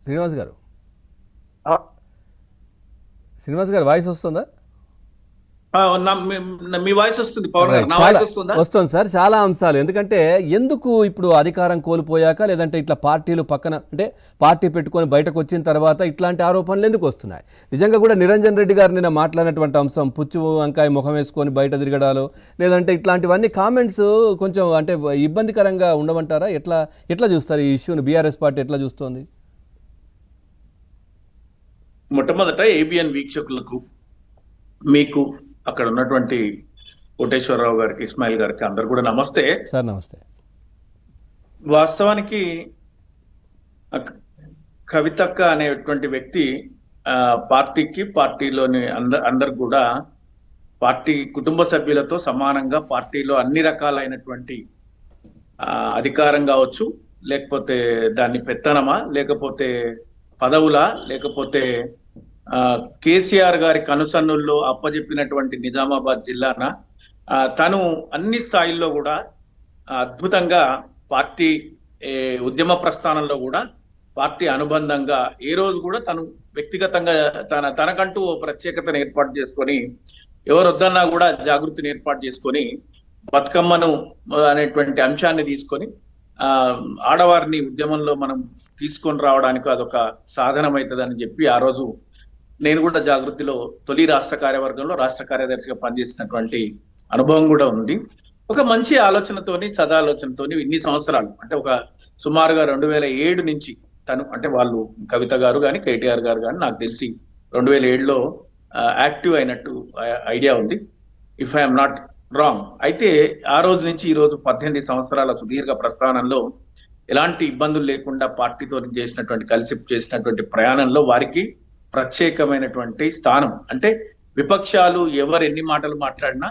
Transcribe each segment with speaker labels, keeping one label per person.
Speaker 1: శ్రీనివాస్ గారు,
Speaker 2: ఆ,
Speaker 1: శ్రీనివాస్ గారు వాయిస్ వస్తుందా?
Speaker 2: మీ వాయిస్ వస్తుంది పవన్ గారు,
Speaker 1: రైట్,
Speaker 2: నా
Speaker 1: చాలా
Speaker 2: వాయిస్ వస్తుందా?
Speaker 1: వస్తుంది సార్. చాలా అంశాలు, ఎందుకంటే ఎందుకు ఇప్పుడు అధికారం కోల్పోయాక లేదంటే ఇట్లా పార్టీలు పక్కన అంటే పార్టీ పెట్టుకొని బయటకు వచ్చిన తర్వాత ఇట్లాంటి ఆరోపణలు ఎందుకు వస్తున్నాయి? నిజంగా కూడా నిరంజన్ రెడ్డి గారు నిన్న మాట్లాడినటువంటి అంశం పుచ్చు వంకాయ ముఖం వేసుకొని బయట తిరగడాలు లేదంటే ఇట్లాంటివన్నీ కామెంట్స్ కొంచెం అంటే ఇబ్బందికరంగా ఉండమంటారా? ఎట్లా ఎట్లా చూస్తారు ఈ ఇష్యూని? బీఆర్ఎస్ పార్టీ ఎట్లా చూస్తోంది?
Speaker 2: మొట్టమొదట ఏబిఎన్ వీక్షకులకు, మీకు అక్కడ ఉన్నటువంటి కోటేశ్వరరావు గారికి, ఇస్మాయిల్ గారికి అందరు కూడా నమస్తే.
Speaker 1: సార్ నమస్తే.
Speaker 2: వాస్తవానికి కవితక్క అనేటువంటి వ్యక్తి పార్టీకి, పార్టీలోని అందరు కూడా పార్టీ కుటుంబ సభ్యులతో సమానంగా పార్టీలో అన్ని రకాలైనటువంటి అధికారం కావచ్చు, లేకపోతే దాన్ని పెత్తనమా, లేకపోతే పదవులా, లేకపోతే కేసీఆర్ గారి కనుసన్నుల్లో అప్పజెప్పినటువంటి నిజామాబాద్ జిల్లాన తను అన్ని స్థాయిల్లో కూడా అద్భుతంగా పార్టీ ఉద్యమ ప్రస్థానంలో కూడా పార్టీ అనుబంధంగా ఏ రోజు కూడా తను వ్యక్తిగతంగా తనకంటూ ఓ ప్రత్యేకతను ఏర్పాటు చేసుకొని, ఎవరు వద్దన్నా కూడా జాగృతిని ఏర్పాటు చేసుకొని బతుకమ్మను అనేటువంటి అంశాన్ని తీసుకొని ఆడవారిని ఉద్యమంలో మనం తీసుకొని రావడానికి అదొక సాధనం అవుతుందని చెప్పి ఆ రోజు నేను కూడా జాగృతిలో తొలి రాష్ట్ర కార్యవర్గంలో రాష్ట్ర కార్యదర్శిగా పనిచేసినటువంటి అనుభవం కూడా ఉంది. ఒక మంచి ఆలోచనతోని, సదాలోచనతోని ఇన్ని సంవత్సరాలు అంటే ఒక సుమారుగా 2007 నుంచి తను అంటే వాళ్ళు కవిత గారు కానీ కేటీఆర్ గారు కానీ నాకు తెలిసి 2007లో యాక్టివ్ అయినట్టు ఐడియా ఉంది, ఇఫ్ ఐఎమ్ నాట్ రాంగ్. అయితే ఆ రోజు నుంచి ఈ రోజు 18 సంవత్సరాల సుదీర్ఘ ప్రస్థానంలో ఎలాంటి ఇబ్బందులు లేకుండా పార్టీతో కలిసి చేసినటువంటి ప్రయాణంలో వారికి ప్రత్యేకమైనటువంటి స్థానం. అంటే విపక్షాలు ఎవరు ఎన్ని మాటలు మాట్లాడినా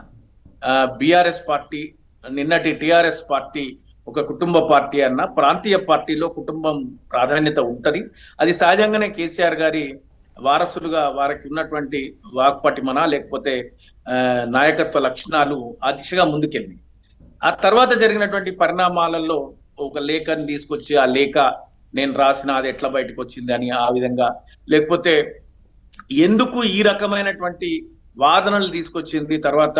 Speaker 2: బీఆర్ఎస్ పార్టీ, నిన్నటి టిఆర్ఎస్ పార్టీ ఒక కుటుంబ పార్టీ అన్న, ప్రాంతీయ పార్టీలో కుటుంబం ప్రాధాన్యత ఉంటది. అది సహజంగానే కేసీఆర్ గారి వారసులుగా వారికి ఉన్నటువంటి వాక్పటిమన లేకపోతే నాయకత్వ లక్షణాలు ఆ దిశగా ముందుకెళ్ళి ఆ తర్వాత జరిగినటువంటి పరిణామాలలో ఒక లేఖని తీసుకొచ్చి ఆ లేఖ నేను రాసిన అది ఎట్లా బయటకు వచ్చింది అని ఆ విధంగా, లేకపోతే ఎందుకు ఈ రకమైనటువంటి వాదనలు తీసుకొచ్చింది, తర్వాత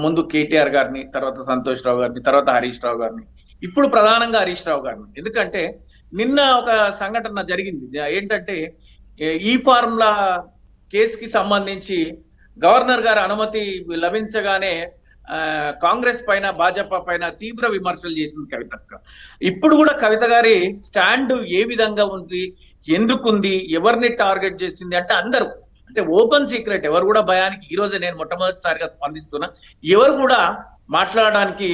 Speaker 2: ముందు కేటీఆర్ గారిని, తర్వాత సంతోష్ రావు గారిని, తర్వాత హరీష్ రావు గారిని, ఇప్పుడు ప్రధానంగా హరీష్ రావు గారిని. ఎందుకంటే నిన్న ఒక సంఘటన జరిగింది. ఏంటంటే ఈ ఫార్ములా కేసుకి సంబంధించి గవర్నర్ గారి అనుమతి లభించగానే కాంగ్రెస్ పైన, భాజపా పైన తీవ్ర విమర్శలు చేసింది కవితక్క. ఇప్పుడు కూడా కవిత గారి స్టాండ్ ఏ విధంగా ఉంది, ఎందుకుంది, ఎవరిని టార్గెట్ చేసింది అంటే అందరూ అంటే ఓపెన్ సీక్రెట్, ఎవరు కూడా భయానికి ఈ రోజే నేను మొట్టమొదటిసారిగా స్పందిస్తున్నా, ఎవరు కూడా మాట్లాడడానికి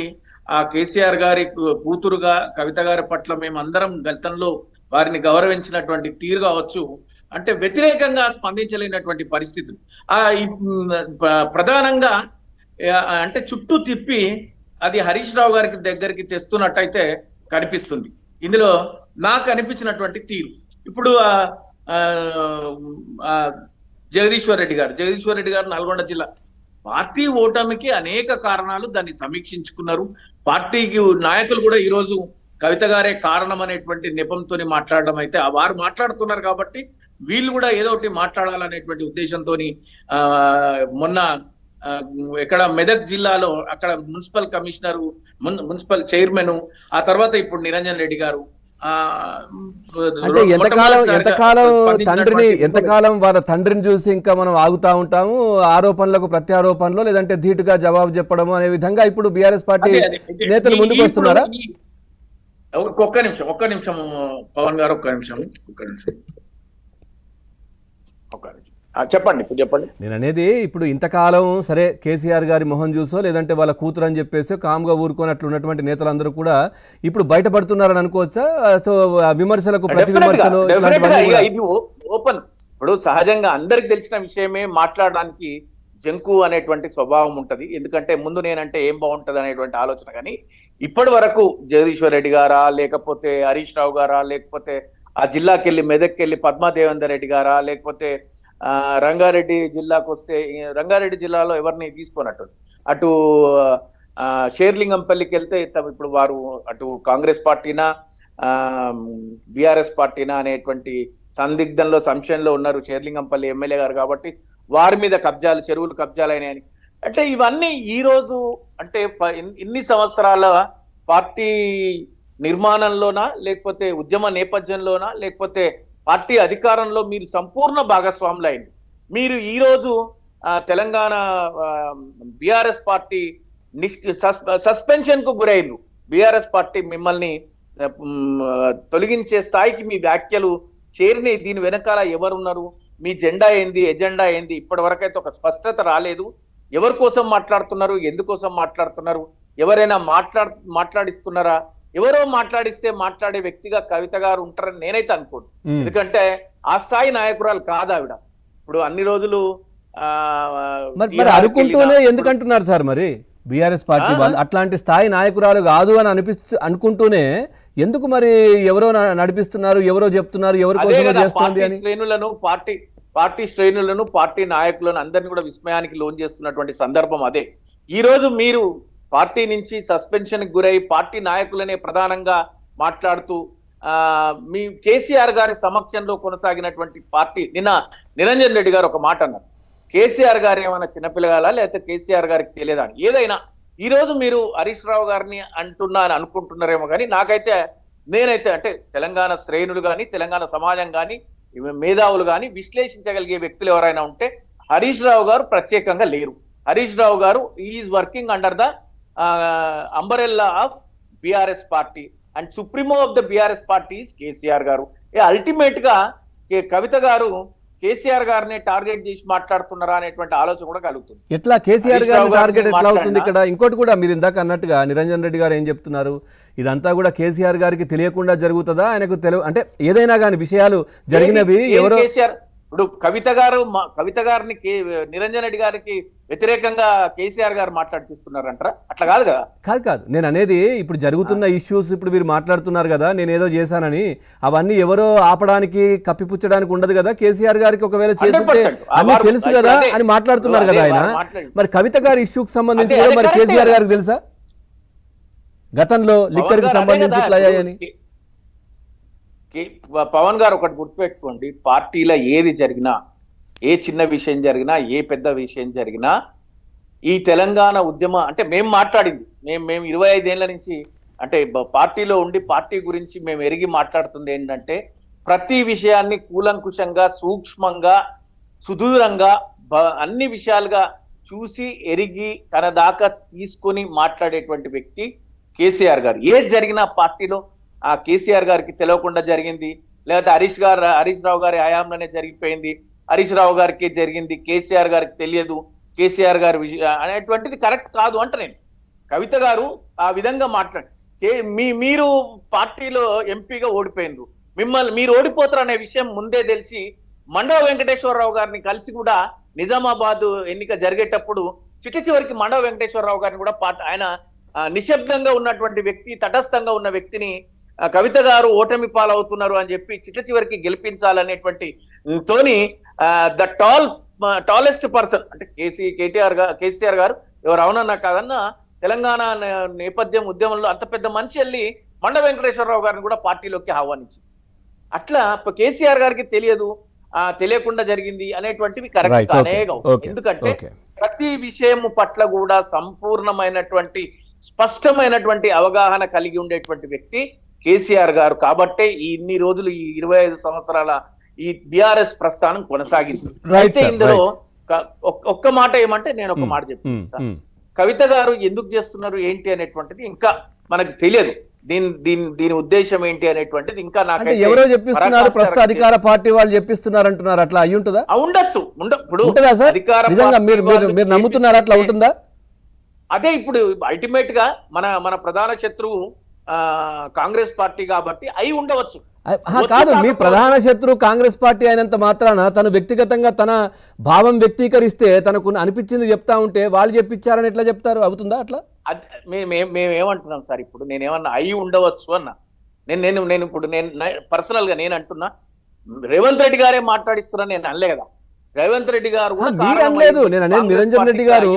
Speaker 2: ఆ కేసీఆర్ గారి కూతురుగా కవిత గారి పట్ల మేము అందరం గతంలో వారిని గౌరవించినటువంటి తీరు కావచ్చు అంటే వ్యతిరేకంగా స్పందించలేనటువంటి పరిస్థితులు ప్రధానంగా అంటే చుట్టూ తిప్పి అది హరీష్ రావు గారికి దగ్గరికి తెస్తున్నట్టయితే కనిపిస్తుంది. ఇందులో నాకు అనిపించినటువంటి తీరు ఇప్పుడు జగదీశ్వర్ రెడ్డి గారు నల్గొండ జిల్లా పార్టీ ఓటమికి అనేక కారణాలు, దాన్ని సమీక్షించుకున్నారు. పార్టీకి నాయకులు కూడా ఈ రోజు కవిత గారే కారణం అనేటువంటి నెపంతో మాట్లాడడం అయితే వారు మాట్లాడుతున్నారు కాబట్టి వీళ్ళు కూడా ఏదో ఒకటి మాట్లాడాలనేటువంటి ఉద్దేశంతో మొన్న ఇక్కడ మెదక్ జిల్లాలో అక్కడ మున్సిపల్ కమిషనర్, మున్సిపల్ చైర్మన్, ఆ తర్వాత ఇప్పుడు నిరంజన్ రెడ్డి గారు
Speaker 1: అంటే ఎంతకాలం వాళ్ళ తండ్రిని చూసి ఇంకా మనం ఆగుతా ఉంటాము, ఆరోపణలకు ప్రత్యారోపణలో లేదంటే ధీటుగా జవాబు చెప్పడం అనే విధంగా ఇప్పుడు బీఆర్ఎస్ పార్టీ నేతలు ముందుకు వస్తున్నారా?
Speaker 2: ఒక్క నిమిషం పవన్ గారు, ఒక్క నిమిషం చెప్పండి.
Speaker 1: నేను అనేది ఇప్పుడు ఇంతకాలం సరే కేసీఆర్ గారి మొహం చూసో లేదంటే వాళ్ళ కూతురు అని చెప్పేసి కామ్గా ఊరుకోనట్లు ఉన్నటువంటి నేతలందరూ కూడా ఇప్పుడు బయటపడుతున్నారని అనుకోవచ్చా? సో విమర్శలకు ప్రతి విమర్శలు
Speaker 2: ఓపెన్, ఇప్పుడు సహజంగా అందరికి తెలిసిన విషయమే మాట్లాడడానికి జంకు అనేటువంటి స్వభావం ఉంటది. ఎందుకంటే ముందు నేనంటే ఏం బాగుంటది అనేటువంటి ఆలోచన. కానీ ఇప్పటి వరకు జగదీశ్వర్ రెడ్డి గారా, లేకపోతే హరీష్ రావు గారా, లేకపోతే ఆ జిల్లాకి వెళ్ళి మెదక్కి వెళ్ళి పద్మాదేవేందర్ రెడ్డి గారా, లేకపోతే రంగారెడ్డి జిల్లాకు వస్తే రంగారెడ్డి జిల్లాలో ఎవరిని తీసుకున్నట్టు అటు షేర్లింగంపల్లికి వెళ్తే ఇప్పుడు వారు అటు కాంగ్రెస్ పార్టీనా బీఆర్ఎస్ పార్టీనా అనేటువంటి సందిగ్ధంలో సంశయంలో ఉన్నారు షేర్లింగంపల్లి ఎమ్మెల్యే గారు కాబట్టి వారి మీద కబ్జాలు, చెరువులు కబ్జాలైనాయని. అంటే ఇవన్నీ ఈ రోజు అంటే ఇన్ని సంవత్సరాల పార్టీ నిర్మాణంలోనా, లేకపోతే ఉద్యమ నేపథ్యంలోనా, లేకపోతే పార్టీ అధికారంలో మీరు సంపూర్ణ భాగస్వాములు అయింది. మీరు ఈ రోజు తెలంగాణ బీఆర్ఎస్ పార్టీ సస్పెన్షన్ కు గురైండు. బీఆర్ఎస్ పార్టీ మిమ్మల్ని తొలగించే స్థాయికి మీ వ్యాఖ్యలు చేరినాయి. దీని వెనకాల ఎవరున్నారు, మీ జెండా ఏంది, ఎజెండా ఏంది, ఇప్పటి వరకైతే ఒక స్పష్టత రాలేదు. ఎవరి కోసం మాట్లాడుతున్నారు, ఎందుకోసం మాట్లాడుతున్నారు, ఎవరైనా మాట్లాడిస్తున్నారా? ఎవరో మాట్లాడిస్తే మాట్లాడే వ్యక్తిగా కవిత గారు ఉంటారని నేనైతే అనుకోను. ఎందుకంటే ఆ స్థాయి నాయకురాలు కాదు ఆవిడ. ఇప్పుడు అన్ని రోజులు
Speaker 1: మరి అనుకుంటూనే ఎందుకంటున్నారు సార్ మరి బీఆర్ఎస్ పార్టీ వాళ్ళు అట్లాంటి స్థాయి నాయకురాలు కాదు అని అనుకుంటూనే ఎందుకు మరి ఎవరో నడిపిస్తున్నారు, ఎవరో చెప్తున్నారు, ఎవరి కోసం చేస్తుంది అని
Speaker 2: పార్టీ శ్రేణులను పార్టీ నాయకులను అందరినీ కూడా విస్మయానికి లోన్ చేస్తున్నటువంటి సందర్భం అదే. ఈ రోజు మీరు పార్టీ నుంచి సస్పెన్షన్ కి గురై పార్టీ నాయకులనే ప్రధానంగా మాట్లాడుతూ మీ కేసీఆర్ గారి సమక్షంలో కొనసాగినటువంటి పార్టీ నిన్న నిరంజన్ రెడ్డి గారు ఒక మాట అన్నారు, కేసీఆర్ గారు ఏమైనా చిన్నపిల్లగాలా లేకపోతే కేసీఆర్ గారికి తెలియదా అని. ఏదైనా ఈ రోజు మీరు హరీష్ రావు గారిని అనుకుంటున్నారేమో కానీ నేనైతే అంటే తెలంగాణ శ్రేణులు కానీ తెలంగాణ సమాజం కానీ మేధావులు కానీ విశ్లేషించగలిగే వ్యక్తులు ఎవరైనా ఉంటే హరీష్ రావు గారు ప్రత్యేకంగా లేరు. హరీష్ రావు గారు is working under the umbrella of BRS party and supremo of the BRS party is KCR గారు. అల్టిమేట్ గా కవిత గారు కేసీఆర్ గారిని టార్గెట్ చేసి మాట్లాడుతున్నారా అనేటువంటి ఆలోచన కూడా కలుగుతుంది.
Speaker 1: ఎట్లా కేసీఆర్ గారిని టార్గెట్ ఎట్లా అవుతుంది? ఇక్కడ ఇంకోటి కూడా మీరు ఇందాక అన్నట్టుగా నిరంజన్ రెడ్డి గారు ఏం చెప్తున్నారు, ఇదంతా కూడా కేసీఆర్ గారికి తెలియకుండా జరుగుతుందా, ఆయనకు అంటే ఏదైనా కానీ విషయాలు జరిగినవి ఎవరో
Speaker 2: ఇప్పుడు కవిత గారిని నిరంజన్ రెడ్డి గారికి వ్యతిరేకంగా కేసీఆర్ గారు మాట్లాడిపిస్తున్నారంటారా? అట్లా కాదు కదా.
Speaker 1: కాదు నేను అనేది ఇప్పుడు జరుగుతున్న ఇష్యూస్ ఇప్పుడు మీరు మాట్లాడుతున్నారు కదా, నేను ఏదో చేశానని, అవన్నీ ఎవరో ఆపడానికి కప్పిపుచ్చడానికి ఉండదు కదా. కేసీఆర్ గారికి ఒకవేళ చేస్తుంటే అన్నీ తెలుసు కదా అని మాట్లాడుతున్నారు కదా ఆయన. మరి కవిత గారి ఇష్యూకి సంబంధించి కూడా మరి కేసీఆర్ గారికి తెలుసా గతంలో లిక్కర్ కి సంబంధించి ఇట్లా అయ్యాయని?
Speaker 2: పవన్ గారు ఒకటి గుర్తుపెట్టుకోండి, పార్టీలో ఏది జరిగినా, ఏ చిన్న విషయం జరిగినా, ఏ పెద్ద విషయం జరిగినా ఈ తెలంగాణ ఉద్యమ అంటే మేము మాట్లాడింది మేము 25 ఏళ్ల నుంచి అంటే పార్టీలో ఉండి పార్టీ గురించి మేము ఎరిగి మాట్లాడుతుంది ఏంటంటే ప్రతి విషయాన్ని కూలంకుషంగా, సూక్ష్మంగా, సుదూరంగా అన్ని విషయాలుగా చూసి ఎరిగి తన దాకా తీసుకొని మాట్లాడేటువంటి వ్యక్తి కేసీఆర్ గారు. ఏది జరిగినా పార్టీలో ఆ కేసీఆర్ గారికి తెలియకుండా జరిగింది, లేకపోతే హరీష్ రావు గారి హయాంలోనే జరిగిపోయింది, హరీష్ రావు గారికి జరిగింది, కేసీఆర్ గారికి తెలియదు, కేసీఆర్ గారి అనేటువంటిది కరెక్ట్ కాదు అంట నేను. కవిత గారు ఆ విధంగా మీరు పార్టీలో ఎంపీగా ఓడిపోయినరు, మీరు ఓడిపోతారు అనే విషయం ముందే తెలిసి మండవ వెంకటేశ్వరరావు గారిని కలిసి కూడా నిజామాబాద్ ఎన్నిక జరిగేటప్పుడు చివరికి మండవ వెంకటేశ్వరరావు గారిని కూడా ఆయన నిశ్శబ్దంగా ఉన్నటువంటి వ్యక్తి, తటస్థంగా ఉన్న వ్యక్తిని కవిత గారు ఓటమి పాలవుతున్నారు అని చెప్పి చివరికి గెలిపించాలనేటువంటి తోని ద టాలెస్ట్ పర్సన్ అంటే కేసీఆర్ గారు ఎవరు అవునన్నా కాదన్నా తెలంగాణ నేపథ్యం ఉద్యమంలో అంత పెద్ద మనిషి వెళ్ళి మండ వెంకటేశ్వరరావు గారిని కూడా పార్టీలోకి ఆహ్వానించింది. అట్లా కేసీఆర్ గారికి తెలియకుండా జరిగింది అనేటువంటివి కరెక్ట్ కానే కావు. ఎందుకంటే ప్రతి విషయం పట్ల కూడా సంపూర్ణమైనటువంటి స్పష్టమైనటువంటి అవగాహన కలిగి ఉండేటువంటి వ్యక్తి కేసీఆర్ గారు. కాబట్టే ఇన్ని రోజులు ఈ 25 సంవత్సరాల ఈ బీఆర్ఎస్ ప్రస్థానం కొనసాగింది. అయితే ఇందులో ఒక్క మాట ఏమంటే నేను ఒక మాట చెప్తాను, కవిత గారు ఎందుకు చేస్తున్నారు ఏంటి అనేటువంటిది ఇంకా మనకు తెలియదు. దీని ఉద్దేశం ఏంటి అనేటువంటిది ఇంకా నాకు
Speaker 1: ఎవరో చెప్పిస్తున్నారు, ప్రస్తుత అధికార పార్టీ వాళ్ళు చెప్పిస్తున్నారు అంటున్నారు. అట్లా అయ్యి ఉంటుందా?
Speaker 2: ఉండొచ్చు. ఇప్పుడు
Speaker 1: మీరు నమ్ముతున్నారు అట్లా ఉంటుందా?
Speaker 2: అదే ఇప్పుడు అల్టిమేట్ గా మన ప్రధాన శత్రువు కాంగ్రెస్ పార్టీ కాబట్టి అయి ఉండవచ్చు.
Speaker 1: కాదు, మీ ప్రధాన శత్రువు కాంగ్రెస్ పార్టీ అయినంత మాత్రాన తను వ్యక్తిగతంగా తన భావం వ్యక్తీకరిస్తే తనకు అనిపించింది చెప్తా ఉంటే వాళ్ళు చెప్పించారని ఎట్లా చెప్తారు? అవుతుందా అట్లా?
Speaker 2: మేమేమంటున్నాం సార్, ఇప్పుడు నేనేమన్నా అయి ఉండవచ్చు అన్నా. నేను పర్సనల్ గా నేను అంటున్నా, రేవంత్ రెడ్డి గారే మాట్లాడిస్తున్నా నేను అనలే కదా. రేవంత్ రెడ్డి గారు
Speaker 1: మీరు అనలేదు, నేను అనేది నిరంజన్ రెడ్డి గారు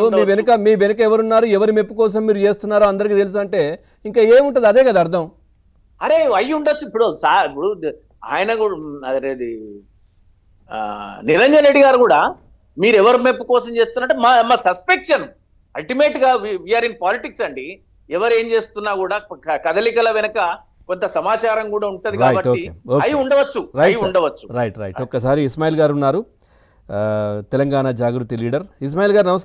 Speaker 1: మీ వెనుక ఎవరున్నారు, ఎవరి మెప్పు కోసం మీరు చేస్తున్నారో అందరికీ తెలుసు అంటే ఇంకా ఏముంటది? అదే కదా అర్థం.
Speaker 3: అరే అయ్యి ఉండొచ్చు. ఇప్పుడు ఆయన కూడా అదేది నిరంజన్ రెడ్డి గారు కూడా మీరు ఎవరు మెప్పు కోసం చేస్తున్నట్టే మా సస్పెక్షన్. అల్టిమేట్ గా వీఆర్ ఇన్ పాలిటిక్స్ అండి. ఎవరు ఏం చేస్తున్నా కూడా కదలికల వెనక కొంత సమాచారం కూడా ఉంటది కాబట్టి అయి ఉండవచ్చు.
Speaker 1: రైట్ ఒక్కసారి ఇస్మాయిల్ గారు ఉన్నారు, తెలంగాణ జాగృతి లీడర్. ఇస్మాయిల్ గారు నమస్కారం.